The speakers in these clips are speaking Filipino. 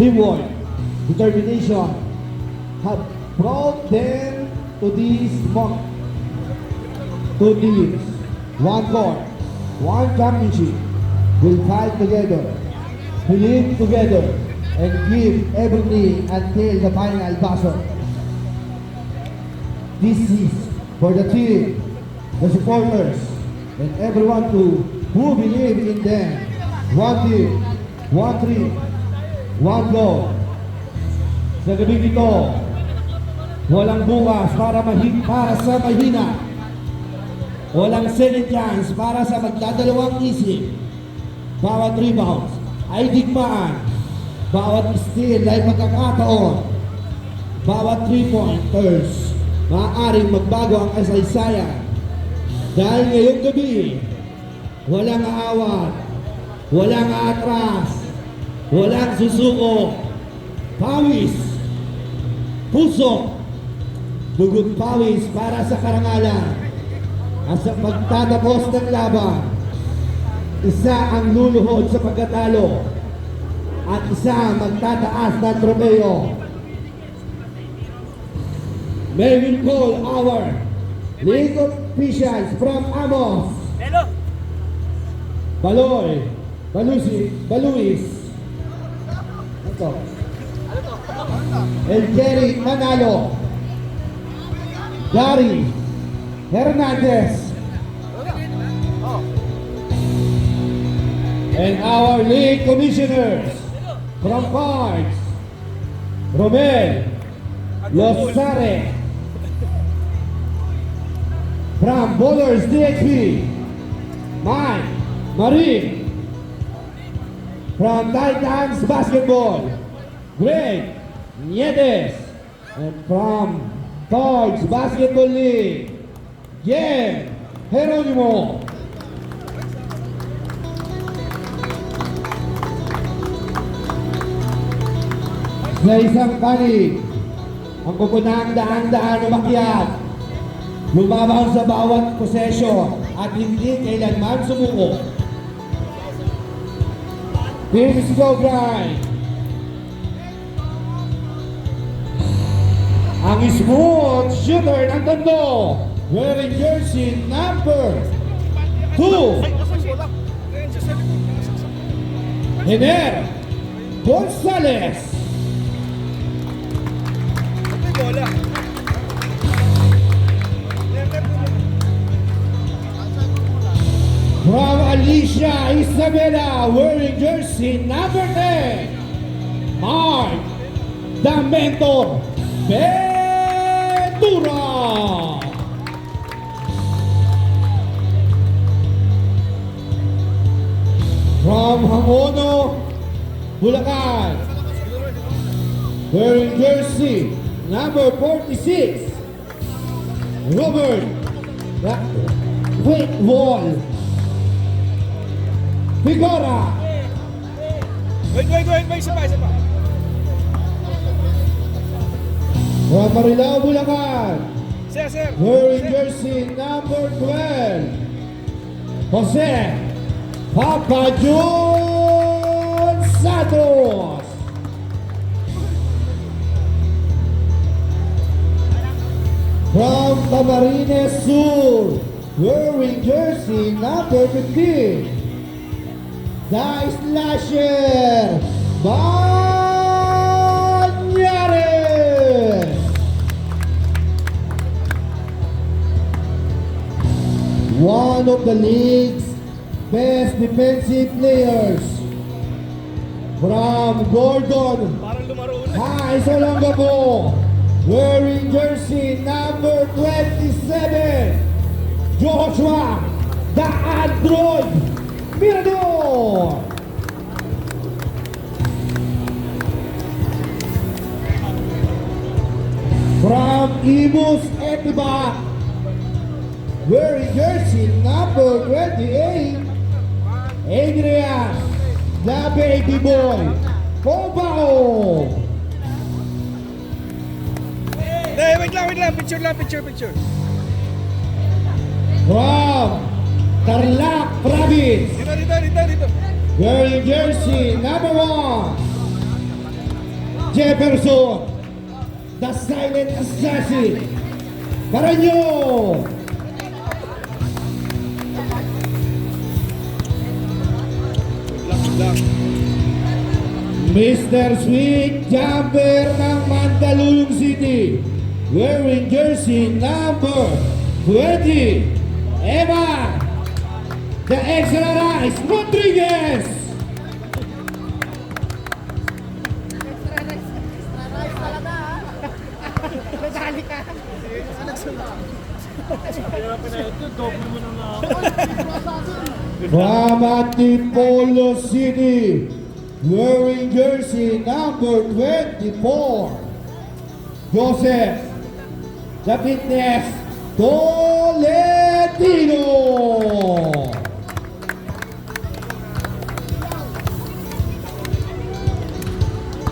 teamwork, determination have brought them to this moment. Two teams, one court, one championship, will fight together, believe together, and give everything until the final buzzer. This is for the team, the supporters, and everyone who believe in them. One team, one dream, one goal. Sa gabi ito, walang bukas para sa mahina. Walang second chance para sa magdadalawang isip. Bawat rebounds ay digmaan. Bawat steal ay magkakataon. Bawat 3-pointers maaaring magbago ang kasaysayan. Dahil ngayong gabi, walang aawat, walang atras, walang susuko, pawis, puso, dugot pawis para sa karangalan. At sa pagtatapos ng laban, isa ang luluhod sa pagkatalo at isa ang magtataas ng trofeo. May we call our league officials from Amos, Baloy, Baluis, El Jerry Manalo, Gary Hernandez, and our league commissioners from Cards, Romel Losare, from Bowlers DHP, Mike Marie, from Titans Basketball, Greg Niedes, and from Cards Basketball League, Jen Geronimo. Sa isang panig, ang pupunang daan-daan umakyat, lumaban sa bawat posesyon at hindi kailanman sumuko. Teams go grind. Ang smooth shooter ng Tondo, wearing jersey number 2, Hener Gonzalez. From Alicia Isabela, wearing jersey number 10, Mark Damento Ventura. From Hangono, Bulacan, wearing jersey number 46, Robert Wall Figora. Wait, isa pa. From Marilao, Bulacan, Sir. wearing jersey number 12, Jose Papa John Santos. From Camarines Sur, wearing jersey number 15, The Slasher Banyares. One of the league's best defensive players from Gordon Parang lumaro ulit. High Olongapo, wearing jersey number 27, Joshua the Android Mirador. From Imus Etiba, wearing jersey number 28, Adrian the Baby Boy Pobao. Wait lang. Picture. From Tarlac Province, Dito. wearing jersey number 1, Jefferson, the silent assassin. Paranyo. Good luck. Mr. Sweet Jumper ng Mandaluyong City, wearing jersey number 20, Eva, the extra rice, Rodriguez. From Antipolo City, wearing jersey number 24, Joseph, the fitness, Tolentino.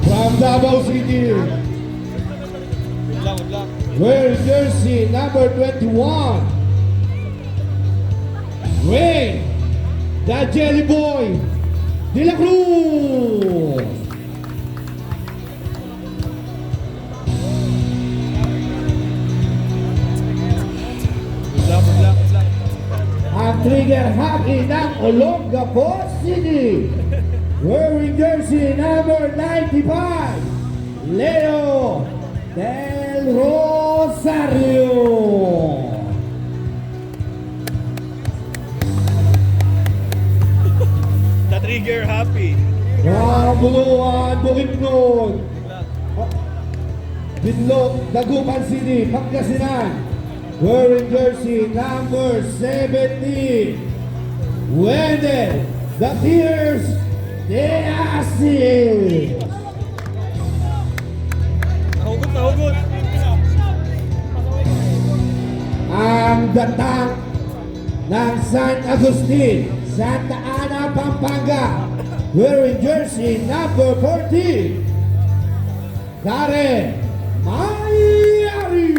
From Davao City, Good luck. wearing jersey number 21, Ray, the Jelly Boy, De La Cruz. Good luck. Ang trigger happy ng Olongapo City, wearing jersey number 95, Leo Del Rosario. The trigger happy. Kabuluan, Bukidnon, Good luck. Binlog, Dagupan City, Pangasinan, wearing jersey number 70, Wendell, the Fierce de Asis. Nahugot. Ang datang ng San Agustin, Santa Ana, Pampanga, wearing jersey number 14, Karen Mayari.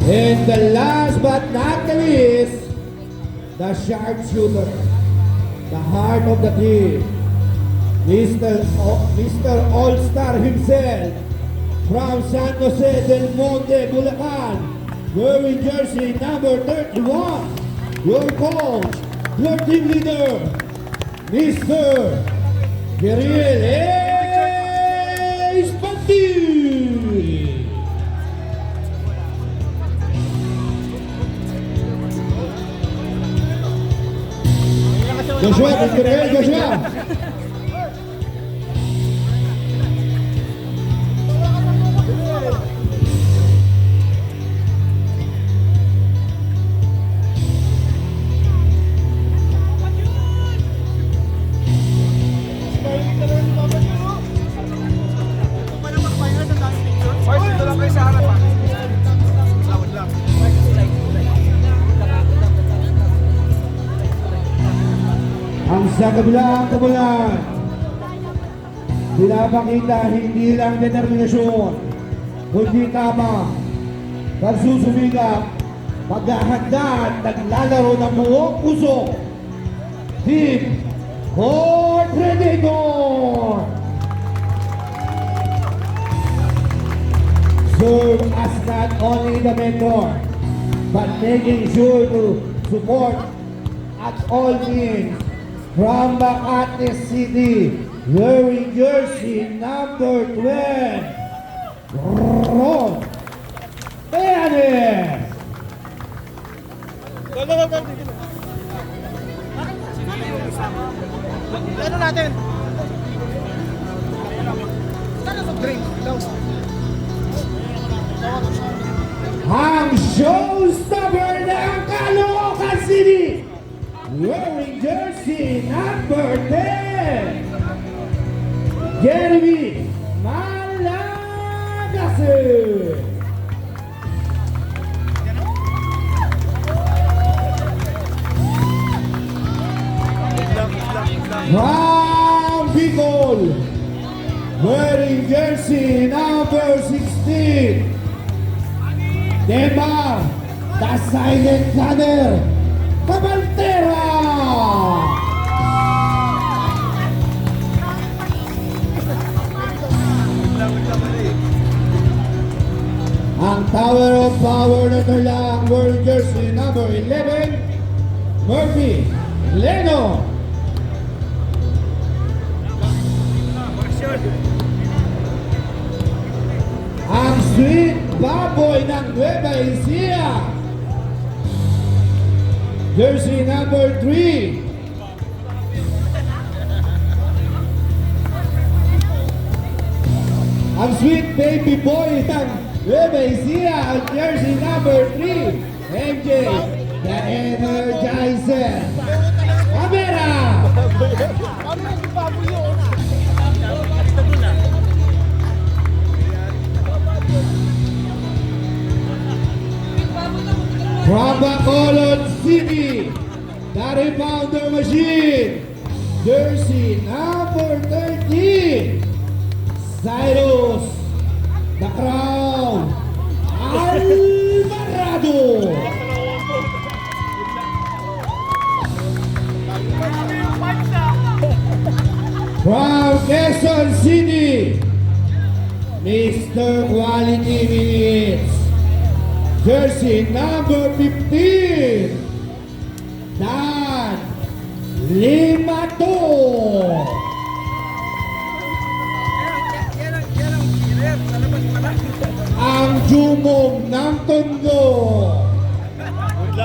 And the last but not the least, the sharpshooter, the heart of the team, Mr. All-Star himself, from San Jose del Monte, Bulacan, wearing jersey number 31, your coach, your team leader, Mr. Kirill Espantil. Joshua, Kirill, Joshua. Boys, dito lang kayo sa harapan. Good luck. Ang sa kabilang kabulan, pinapakita hindi lang determinasyon, kundi tama, pagsusumikap, paghahanda at naglalaro ng buong puso. Team Fort Predator! Serve as not only the mentor, but making sure to support at all means. From Makati City, wearing jersey number 12, Ron Perez. Go. Ano natin? Drink. Ang showstopper ng Caloocan City, wearing jersey number 10, Jeremy Malagase. From Bicol, wearing jersey number 16, Demar, the silent gunner, Cabaltera. center lang, wearing jersey number 11, Murphy Leno. Ang Sweet Baboy ng Nueva Ecija, jersey number 3. Ang Sweet Baby Boy ng Nueva Ecija, ang jersey number 3, MJ, the Energizer. Camera! From Bacolod City, the Rebounder Machine, jersey number 13, Cyrus, the Crown, Alvarado. From Quezon City, Mr. Quality Minutes, jersey number 15, Dan Limato. Ang Jumong ng Tondo,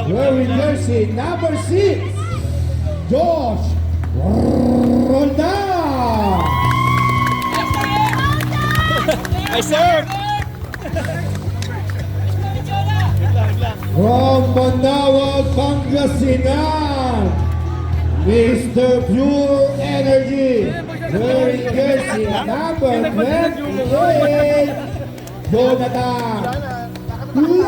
wearing jersey number 6, Josh Roldan. I serve! From Manawag, Pangasinan, Mr. Pure Energy, wearing jersey number 28, Jonathan Lopez.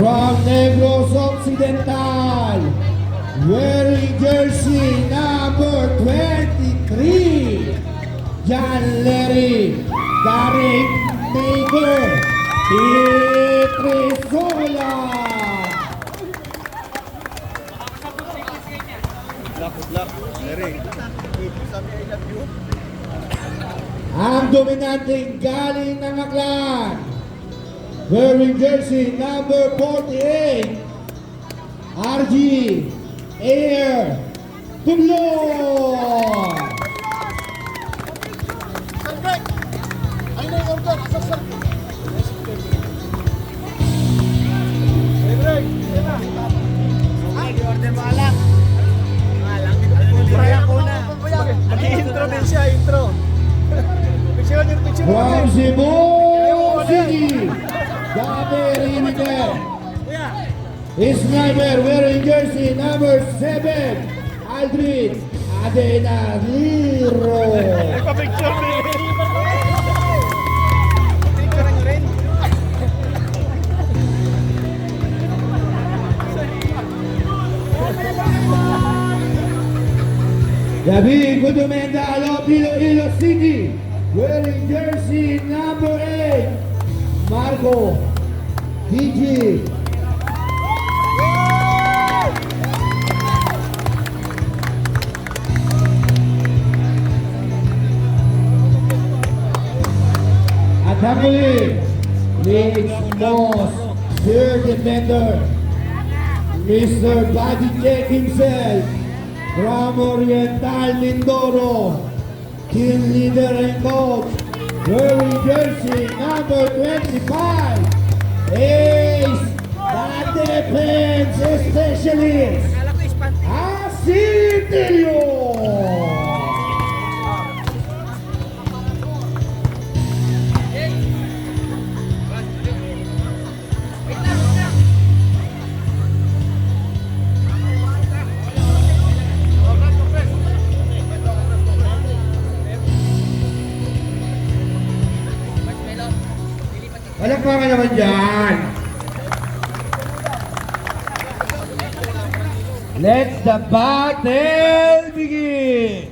From Negros Occidental, wearing jersey number 23, John Lery, Derek Maker, Petrisola. Ang dominante galing ng Aklan, wearing jersey number 48, RG Air Tublon. Intro din siya, intro. Picture din, picture From din. Cebu City, Gabi Rimide, Sniper wearing jersey number 7, Aldrin Adenaliro. Pa-picture din. Picture ng rin. David Gudumenda of Iloilo City, wearing jersey number 8, Marco PG. At hapuli, Leeds Moss, third defender, Mr. Buddy Check himself, from Oriental Mindoro, team leader and coach, wearing jersey number 25, Ace, the defense specialist, Asitilio. Palakpakan naman dyan. Let the battle begin.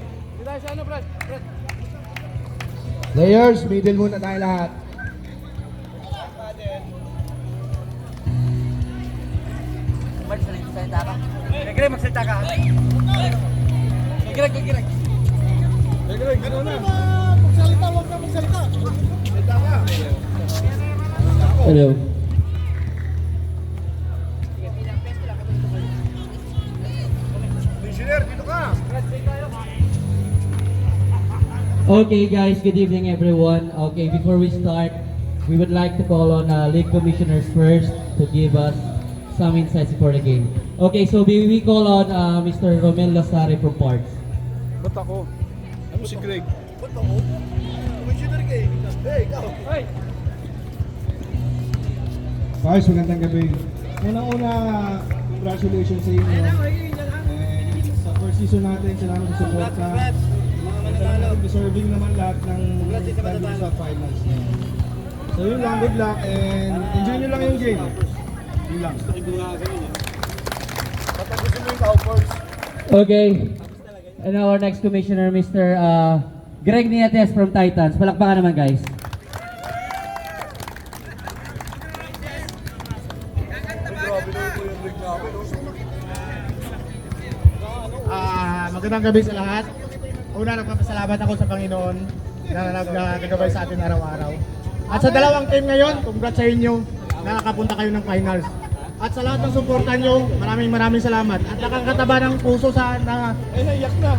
Players, middle muna tayo lahat. Magsalita ka. Magsalita ka. Ano na? Magsalita, huwag ka magsalita. Hello. Engineer, dito ka. Okay guys, good evening everyone. Okay, before we start, we would like to call on league commissioners first to give us some insights for the game. Okay, so we call on Mr. Romel Lasare from Parks. Ba't ako? Ano si Greg? Ba't ako? Engineer ka eh. Hey, ikaw. Hey. Guys, magandang gabi. Unang-una, congratulations sa inyo. And sa first season natin, salamat sa suporta. Deserving naman lahat ng nandito sa finals niya. So yun lang, good luck and enjoy nyo lang yung game. Yun lang. Patagusin mo yung Cowboys. Okay, and our next commissioner, Mr. Greg Nietes from Titans. Palakpakan naman guys. Grabe na ito yung rig namin. Magandang gabi sa lahat. Una, nagpapasalamat ako sa Panginoon na nagagabay sa atin araw-araw. At sa dalawang team ngayon, congrats sa inyo, nakakapunta kayo ng finals. At sa lahat ng suporta nyo, maraming salamat. At nakakataba ng puso sa Naiyak na.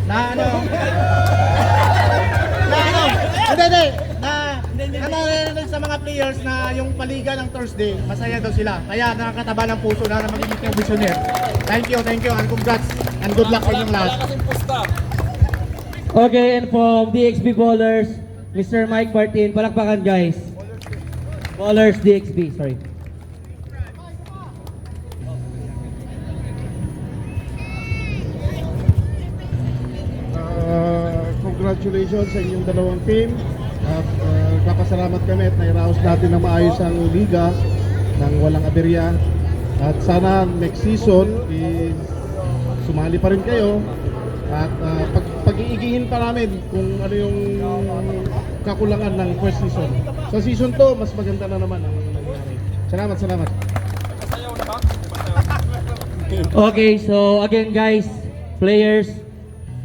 sa mga players na yung paliga ng Thursday, masaya daw sila. Kaya nakakataba ng puso na maging visioner. Thank you, and congrats, and good luck sa inyong lahat. Okay, and from DXB Ballers, Mr. Mike Martin. Palakpakan guys. Ballers DXB, sorry. Congratulations sa inyong dalawang team. At nagpapasalamat kami at nairaos natin na maayos ang liga ng walang aberya. At sana next season is sumali pa rin kayo at pag-iigihin pa namin kung ano yung kakulangan ng first season. Sa season 2, mas maganda na naman ang nangyari. Salamat. Okay, so again guys, players,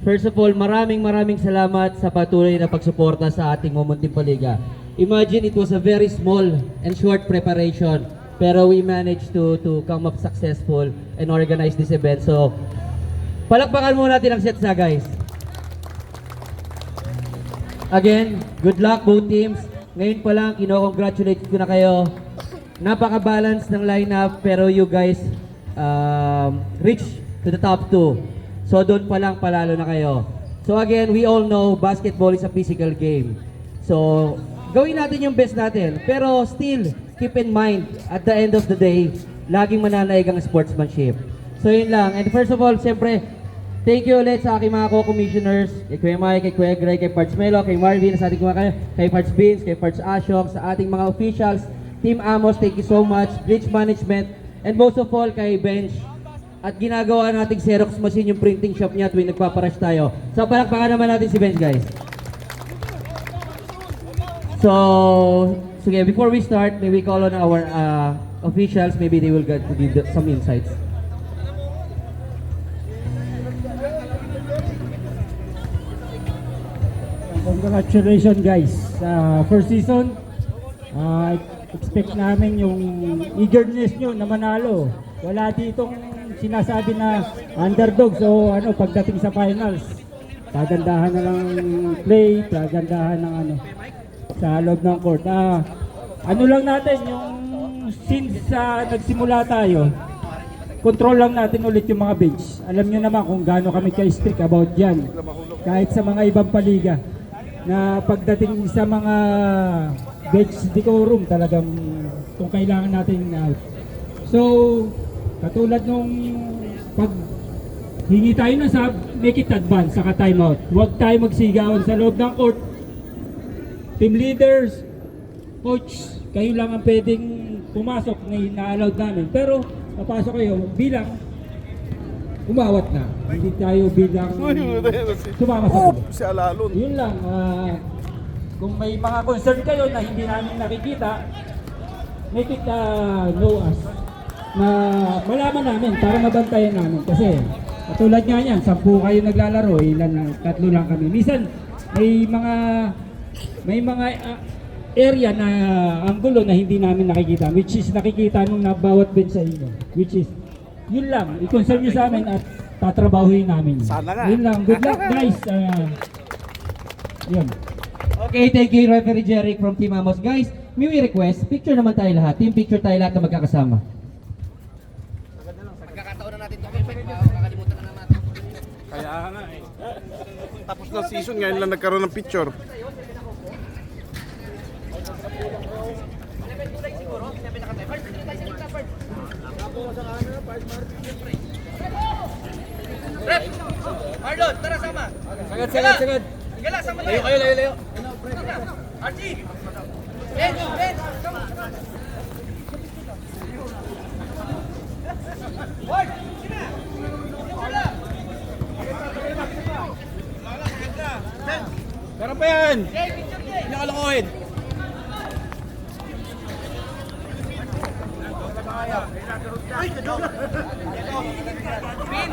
first of all, maraming salamat sa patuloy na pagsuporta sa ating Momuntin Liga. Imagine it was a very small and short preparation, pero we managed to come up successful and organize this event. So, palakpakan muna natin ang sets na guys. Again, good luck both teams. Ngayon pa lang, kino-congratulate ko na kayo. Napaka-balance ng lineup, pero you guys reach to the top 2. So doon pa lang palalo na kayo. So again, we all know basketball is a physical game. So gawin natin yung best natin. Pero still, keep in mind, at the end of the day, laging mananaig ang sportsmanship. So yun lang. And first of all, siyempre, thank you ulit sa aking mga co-commissioners, kay Kuya Mike, kay Kuya Greg, kay Parts Melo, kay Marvin, sa ating kay Parts Beans, kay Parts Ashok, sa ating mga officials, Team Amos, thank you so much, Bridge Management, and most of all kay Bench. At ginagawa nating Xerox machine yung printing shop niya tuwing nagpaparush tayo. So palakpakan naman natin si Bench guys. So, sige, before we start, may we call on our officials, maybe they will get to give some insights. Congratulations guys sa first season. Expect namin yung eagerness nyo na manalo. Wala ditong sinasabi na underdog. So pagdating sa finals, pagandahan na lang play, pagandahan ng sa loob ng court. Ano lang natin yung since nagsimula tayo, control lang natin ulit yung mga bench. Alam nyo naman kung gaano kami ka-strict about yan. Kahit sa mga ibang paliga na pagdating sa mga bench decorum talagang kung kailangan natin out. So, katulad nung pag hingi tayo ng sub, make it advance, saka timeout. Huwag tayo magsigawan sa loob ng court. Team leaders, coach, kayo lang ang pwedeng pumasok na ina-allowed namin. Pero, papasok kayo bilang umawat na. Hindi tayo bilang sumama sa tubo. Si Alalon. Yun lang, kung may mga concern kayo na hindi namin nakikita, make it know us na malaman namin para mabantayan namin. Kasi katulad nga yan, 10 kayo naglalaro, ilan lang, 3 lang kami. Minsan, may mga area na anggulo na hindi namin nakikita, which is nakikita nung na bawat bench sa inyo, which is yun lang, i-concern nyo sa amin at tatrabahuin namin. Sana nga. Yun lang. Good luck guys. Yun. Okay, thank you Referee Jeric from Team Amos. Guys, may we request, picture naman tayo lahat. Team picture tayo lahat na magkakasama. Kaya nga eh. Tapos na season, ngayon lang nagkaroon ng picture. Marlon, tara sama. Sagad, sagad, sagad. Sige lang, sama tayo. Layo. Archie. Ben. Ward, sina. Wala. Meron pa yan! Hindi ka lokohin. Bin.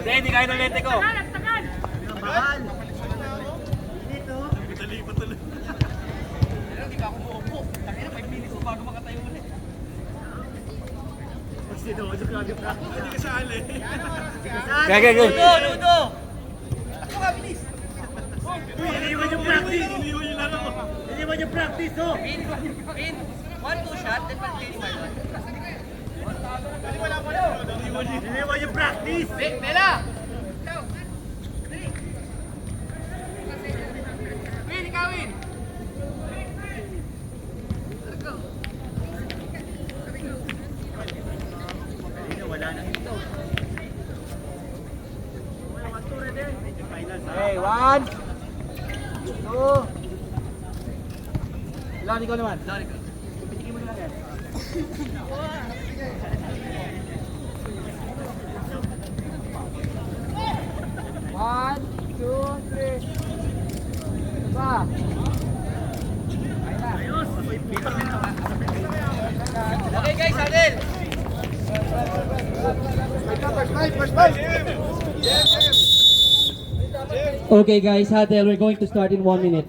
Hindi kaya ng lente ko. Hindi ka ako muupo. Tangina 5 minutes bago makatayo ulit. Gagay, go! Ludo! Ako ka, bilis! Iniwan yung practice, oh! Pin, 1-2 shot, then pag-play ni Marlon. Iniwan yung practice! Bella! Win, ikaw win! Okay, 1 2 Ilan ikaw naman? Pitigin mo na lang yan. One, two, three. Pa. Okay guys, Adel! Okay guys, huddle, we're going to start in 1 minute.